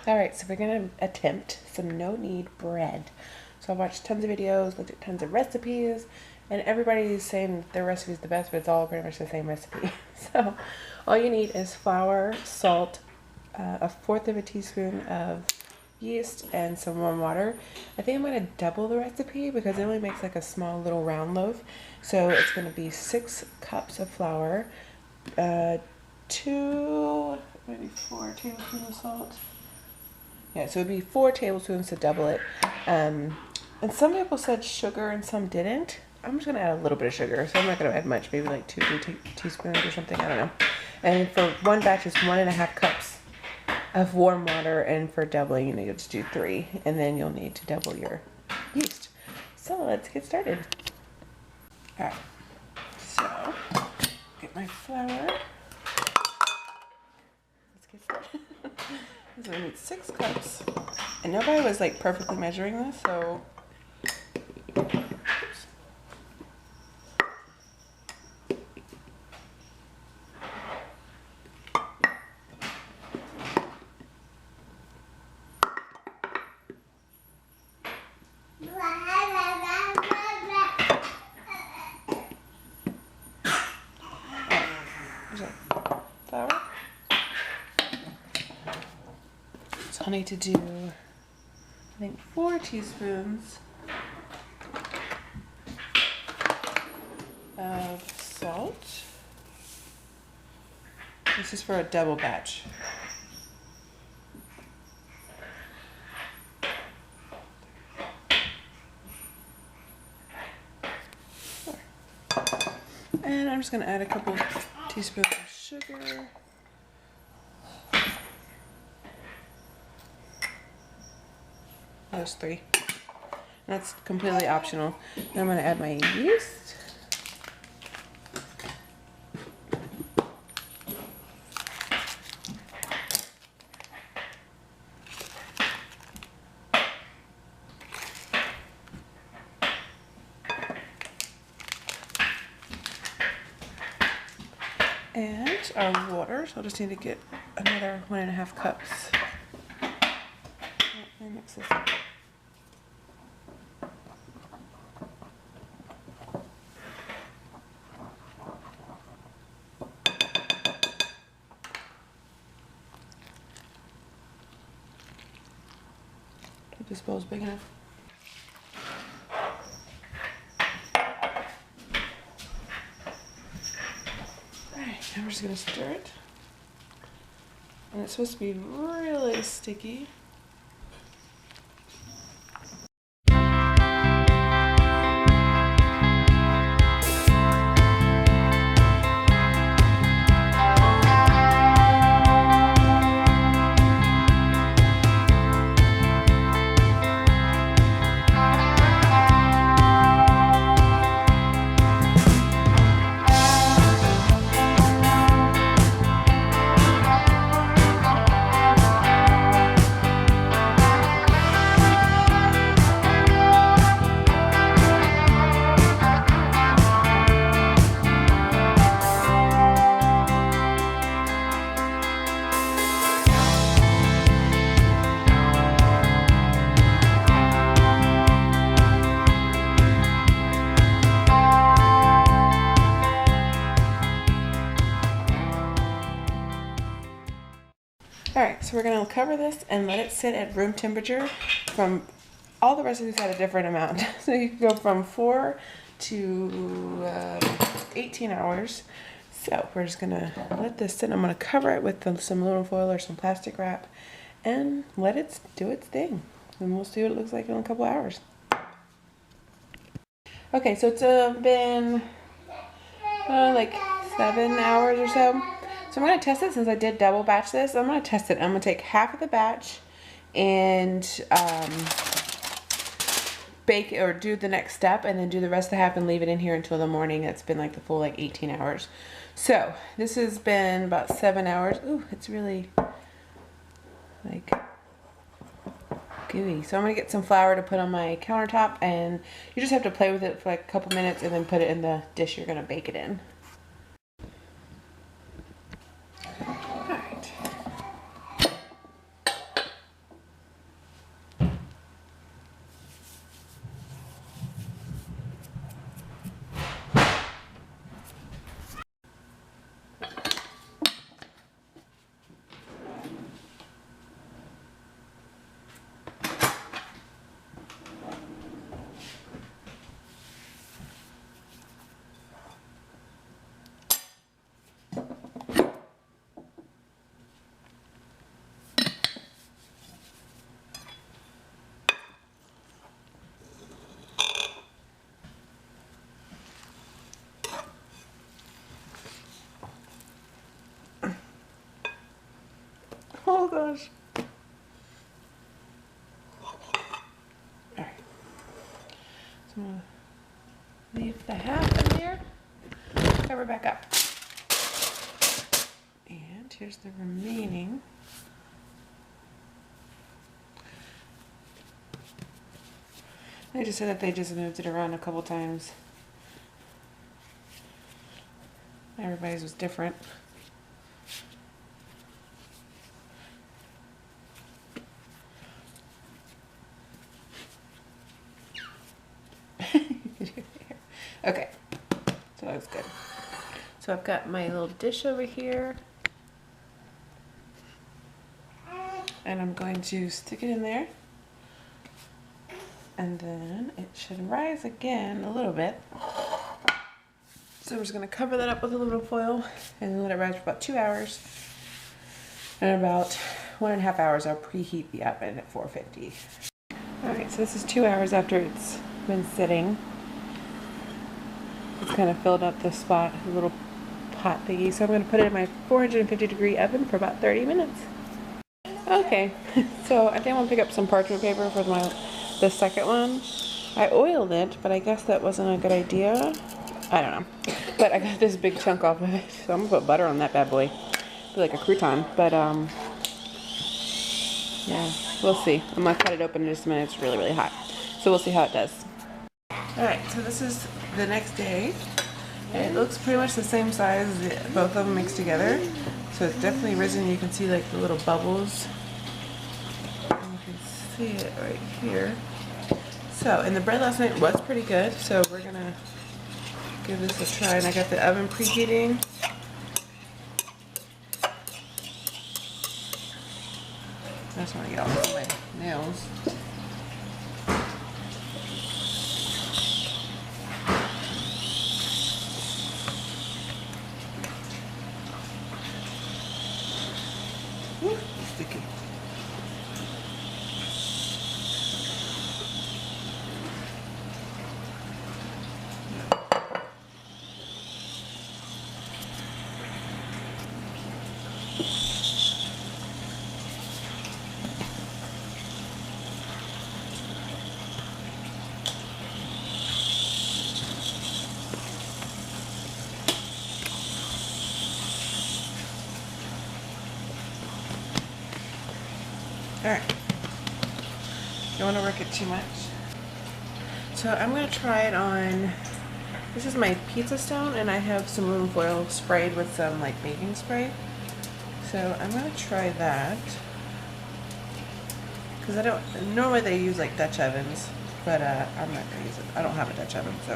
Alright, so we're going to attempt some no-knead bread. So I watched tons of videos, looked at tons of recipes, and everybody's saying their recipe is the best, but it's all pretty much the same recipe. So all you need is flour, salt, a fourth of a teaspoon of yeast, and some warm water. I think I'm going to double the recipe because it only makes like a small little round loaf. So it's going to be 6 cups of flour, 2, maybe 4 tablespoons of salt. Yeah, so it would be 4 tablespoons to double it. And some people said sugar and some didn't. I'm just going to add a little bit of sugar, so I'm not going to add much, maybe like 2 teaspoons or something, I don't know. And for one batch, it's 1.5 cups of warm water, and for doubling, you'll just do 3, and then you'll need to double your yeast. So let's get started. All right, so get my flour. Let's get started. So I need 6 cups, and nobody was like perfectly measuring this, so oops. Flour. So I need to do, I think, 4 teaspoons of salt. This is for a double batch. And I'm just going to add a couple teaspoons of sugar. Those 3. That's completely optional. Then I'm going to add my yeast. And our water, so I'll just need to get another 1.5 cups. And mix this up. Hope this bowl's big enough. I'm just going to stir it, and it's supposed to be really sticky. Alright, so we're going to cover this and let it sit at room temperature. From all the recipes had a different amount. So you can go from 4 to 18 hours. So we're just going to let this sit. I'm going to cover it with some aluminum foil or some plastic wrap and let it do its thing. And we'll see what it looks like in a couple hours. Okay, so it's been like 7 hours or so. So I'm going to test it since I did double batch this. I'm going to test it. I'm going to take half of the batch and bake or do the next step, and then do the rest of the half and leave it in here until the morning. It's been like the full like 18 hours. So this has been about 7 hours. Ooh, it's really like gooey. So I'm going to get some flour to put on my countertop, and you just have to play with it for like a couple minutes and then put it in the dish you're going to bake it in. Oh gosh. Alright. So I'm gonna leave the half in there. Cover back up. And here's the remaining. They just said that they just moved it around a couple times. Everybody's was different. Okay, so that was good. So I've got my little dish over here. And I'm going to stick it in there. And then it should rise again a little bit. So I'm just going to cover that up with aluminum foil and let it rise for about 2 hours. And about 1.5 hours, I'll preheat the oven at 450. Alright, so this is 2 hours after it's been sitting. It's kind of filled up the spot, a little pot thingy. So I'm going to put it in my 450-degree oven for about 30 minutes. Okay, so I think I'm going to pick up some parchment paper for the second one. I oiled it, but I guess that wasn't a good idea. I don't know. But I got this big chunk off of it, so I'm going to put butter on that bad boy. Be like a crouton, but yeah, we'll see. I'm going to cut it open in just a minute. It's really, really hot. So we'll see how it does. Alright, so this is the next day. And it looks pretty much the same size as both of them mixed together. So it's definitely risen. You can see like the little bubbles. And you can see it right here. So, and the bread last night was pretty good. So we're going to give this a try. And I got the oven preheating. I just want to get all of my nails. Ooh, sticky. Alright, don't want to work it too much. So I'm going to try it on, this is my pizza stone and I have some aluminum foil sprayed with some like baking spray. So I'm going to try that. Because I don't, normally they use like Dutch ovens, but I'm not going to use it. I don't have a Dutch oven, so.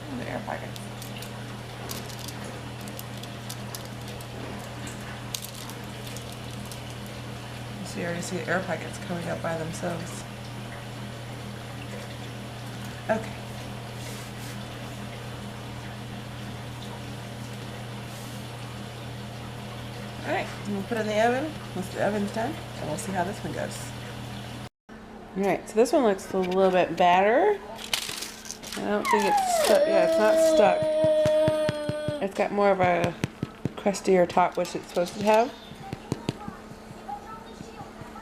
And the air pocket. You already see the air pockets coming up by themselves. Okay. Alright, we'll put it in the oven once the oven's done, and we'll see how this one goes. Alright, so this one looks a little bit better. I don't think it's stuck. Yeah, it's not stuck. It's got more of a crustier top, which it's supposed to have.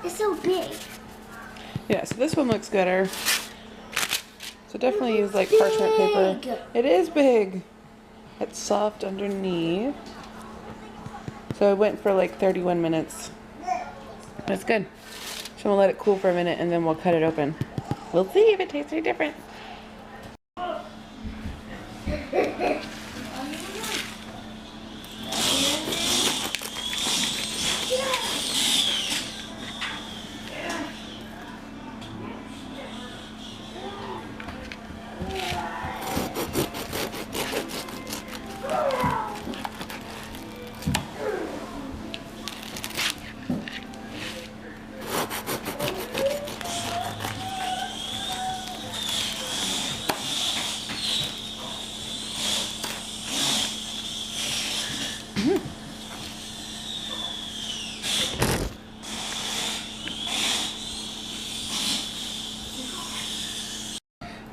It's so big. Yeah, so this one looks gooder. So definitely use like parchment paper. It is big. It's soft underneath. So I went for like 31 minutes. That's good. So we'll let it cool for a minute and then we'll cut it open. We'll see if it tastes any different.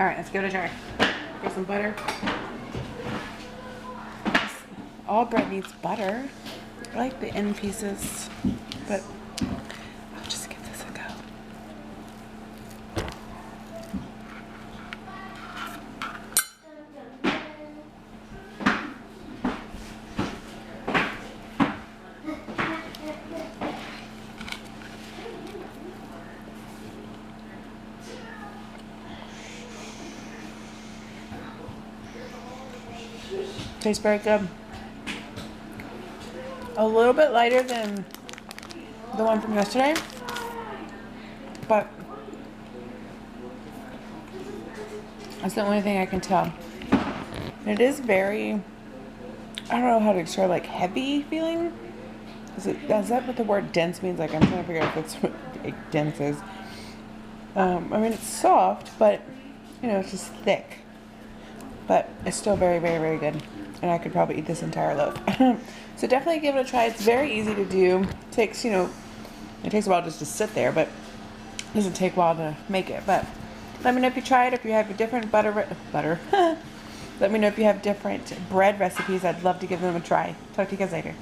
Alright, let's give it a try. Get some butter. all bread needs butter. I like the end pieces, but I'll just give this a go. Tastes very good. A little bit lighter than the one from yesterday, but that's the only thing I can tell. And it is very, I don't know how to describe, like heavy feeling. Is that what the word dense means? Like, I'm trying to figure out if that's what dense is. I mean, it's soft, but you know, it's just thick. But it's still very, very, very good. And I could probably eat this entire loaf. So definitely give it a try. It's very easy to do. It takes, it takes a while just to sit there, but it doesn't take a while to make it. But let me know if you try it, if you have a different butter. Let me know if you have different bread recipes. I'd love to give them a try. Talk to you guys later.